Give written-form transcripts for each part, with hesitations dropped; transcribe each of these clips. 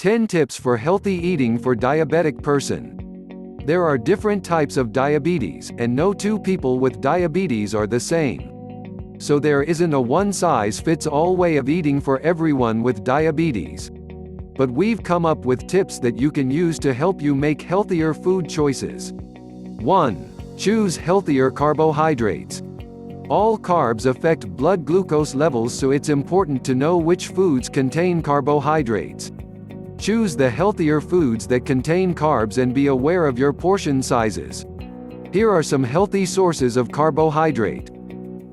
10 tips for healthy eating for diabetic person. There are different types of diabetes, and no two people with diabetes are the same. So there isn't a one-size-fits-all way of eating for everyone with diabetes. But we've come up with tips that you can use to help you make healthier food choices. 1. Choose healthier carbohydrates. All carbs affect blood glucose levels, so it's important to know which foods contain carbohydrates. Choose the healthier foods that contain carbs and be aware of your portion sizes. Here are some healthy sources of carbohydrate.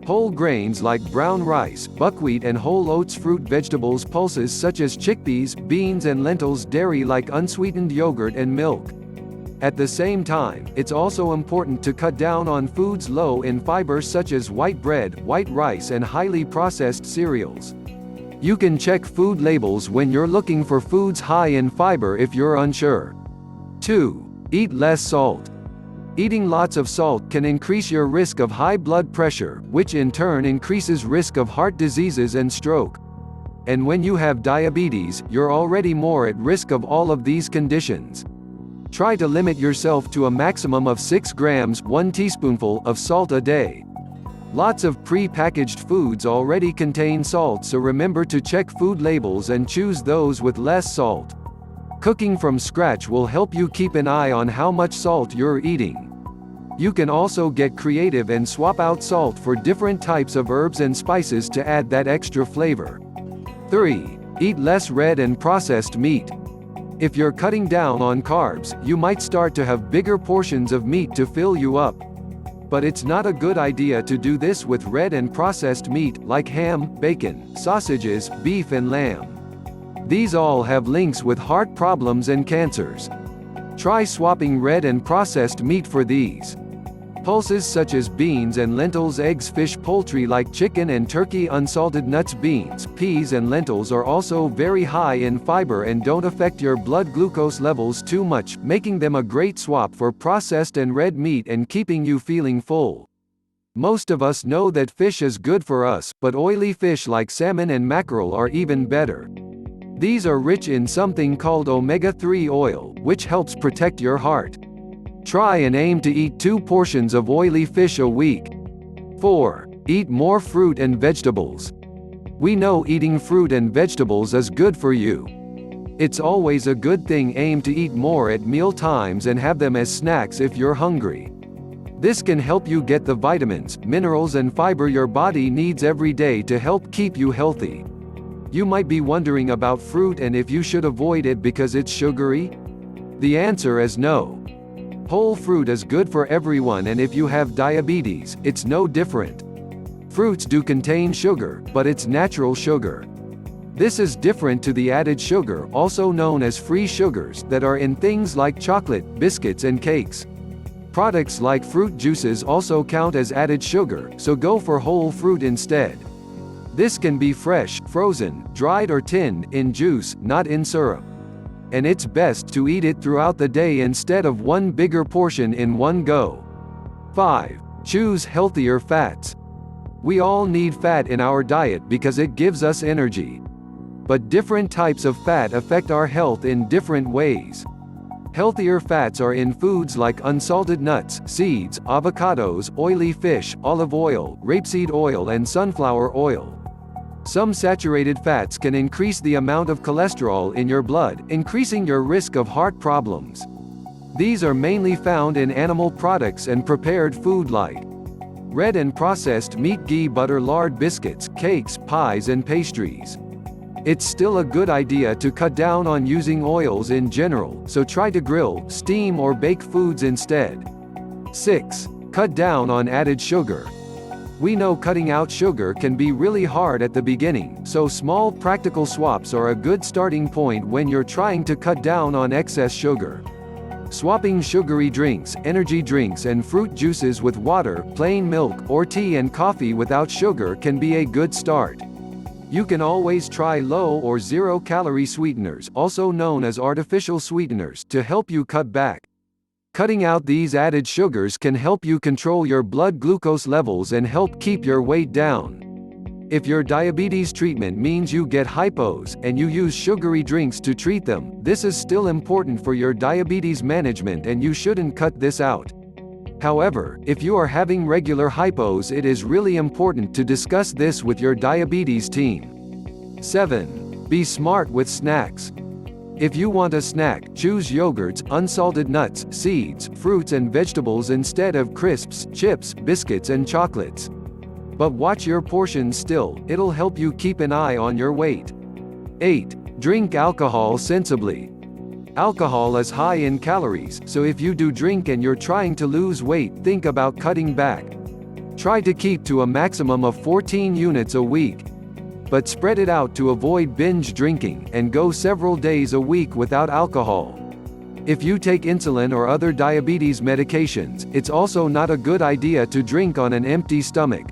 Whole grains like brown rice, buckwheat and whole oats, fruit, vegetables, pulses such as chickpeas, beans and lentils, dairy like unsweetened yogurt and milk. At the same time, it's also important to cut down on foods low in fiber such as white bread, white rice and highly processed cereals. You can check food labels when you're looking for foods high in fiber if you're unsure. 2. Eat less salt. Eating lots of salt can increase your risk of high blood pressure, which in turn increases risk of heart diseases and stroke. And when you have diabetes, you're already more at risk of all of these conditions. Try to limit yourself to a maximum of 6 grams, 1 teaspoonful, of salt a day. Lots of pre-packaged foods already contain salt, so remember to check food labels and choose those with less salt. Cooking from scratch will help you keep an eye on how much salt you're eating. You can also get creative and swap out salt for different types of herbs and spices to add that extra flavor. 3. Eat less red and processed meat. If you're cutting down on carbs, you might start to have bigger portions of meat to fill you up. But it's not a good idea to do this with red and processed meat, like ham, bacon, sausages, beef and lamb. These all have links with heart problems and cancers. Try swapping red and processed meat for these. Pulses such as beans and lentils, eggs, fish, poultry like chicken and turkey, unsalted nuts, beans, peas and lentils are also very high in fiber and don't affect your blood glucose levels too much, making them a great swap for processed and red meat and keeping you feeling full. Most of us know that fish is good for us, but oily fish like salmon and mackerel are even better. These are rich in something called omega-3 oil, which helps protect your heart. Try and aim to eat 2 portions of oily fish a week. 4. Eat more fruit and vegetables. We know eating fruit and vegetables is good for you. It's always a good thing aim to eat more at meal times and have them as snacks if you're hungry. This can help you get the vitamins, minerals and fiber your body needs every day to help keep you healthy. You might be wondering about fruit and if you should avoid it because it's sugary? The answer is no. Whole fruit is good for everyone, and if you have diabetes, it's no different. Fruits do contain sugar, but it's natural sugar. This is different to the added sugar, also known as free sugars, that are in things like chocolate, biscuits and cakes. Products like fruit juices also count as added sugar, so go for whole fruit instead. This can be fresh, frozen, dried or tinned, in juice, not in syrup. And it's best to eat it throughout the day instead of one bigger portion in one go. 5. Choose healthier fats. We all need fat in our diet because it gives us energy. But different types of fat affect our health in different ways. Healthier fats are in foods like unsalted nuts, seeds, avocados, oily fish, olive oil, rapeseed oil and sunflower oil. Some saturated fats can increase the amount of cholesterol in your blood, increasing your risk of heart problems. These are mainly found in animal products and prepared food like red and processed meat, ghee, butter, lard, biscuits, cakes, pies and pastries. It's still a good idea to cut down on using oils in general, so try to grill, steam or bake foods instead. 6. Cut down on added sugar. We know cutting out sugar can be really hard at the beginning, so small practical swaps are a good starting point when you're trying to cut down on excess sugar. Swapping sugary drinks, energy drinks and fruit juices with water, plain milk, or tea and coffee without sugar can be a good start. You can always try low or zero-calorie sweeteners, also known as artificial sweeteners, to help you cut back. Cutting out these added sugars can help you control your blood glucose levels and help keep your weight down. If your diabetes treatment means you get hypos, and you use sugary drinks to treat them, this is still important for your diabetes management and you shouldn't cut this out. However, if you are having regular hypos, it is really important to discuss this with your diabetes team. 7. Be smart with snacks. If you want a snack, choose yogurts, unsalted nuts, seeds, fruits and vegetables instead of crisps, chips, biscuits and chocolates. But watch your portions still, it'll help you keep an eye on your weight. 8. Drink alcohol sensibly. Alcohol is high in calories, so if you do drink and you're trying to lose weight, think about cutting back. Try to keep to a maximum of 14 units a week. But spread it out to avoid binge drinking, and go several days a week without alcohol. If you take insulin or other diabetes medications, it's also not a good idea to drink on an empty stomach.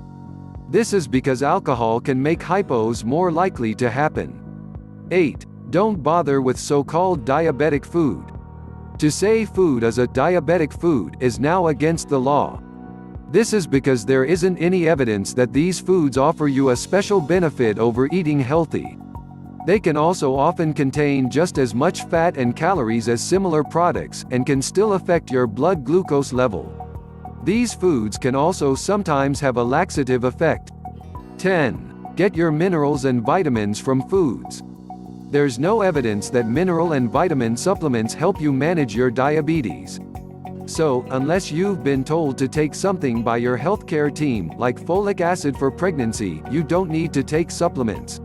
This is because alcohol can make hypos more likely to happen. 8. Don't bother with so-called diabetic food. To say food is a diabetic food is now against the law. This is because there isn't any evidence that these foods offer you a special benefit over eating healthy. They can also often contain just as much fat and calories as similar products, and can still affect your blood glucose level. These foods can also sometimes have a laxative effect. 10. Get your minerals and vitamins from foods. There's no evidence that mineral and vitamin supplements help you manage your diabetes. So, unless you've been told to take something by your healthcare team, like folic acid for pregnancy, you don't need to take supplements.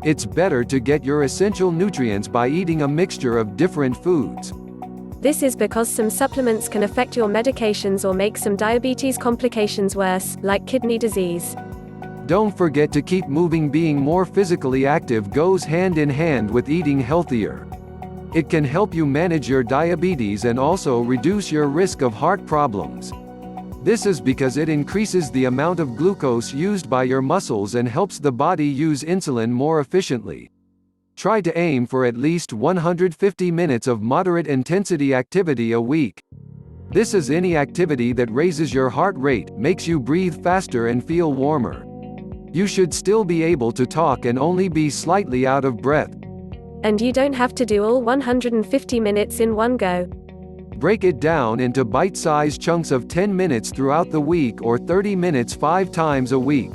It's better to get your essential nutrients by eating a mixture of different foods. This is because some supplements can affect your medications or make some diabetes complications worse, like kidney disease. Don't forget to keep moving. Being more physically active goes hand in hand with eating healthier. It can help you manage your diabetes and also reduce your risk of heart problems. This is because it increases the amount of glucose used by your muscles and helps the body use insulin more efficiently. Try to aim for at least 150 minutes of moderate intensity activity a week. This is any activity that raises your heart rate, makes you breathe faster and feel warmer. You should still be able to talk and only be slightly out of breath. And you don't have to do all 150 minutes in one go. Break it down into bite-sized chunks of 10 minutes throughout the week or 30 minutes 5 times a week.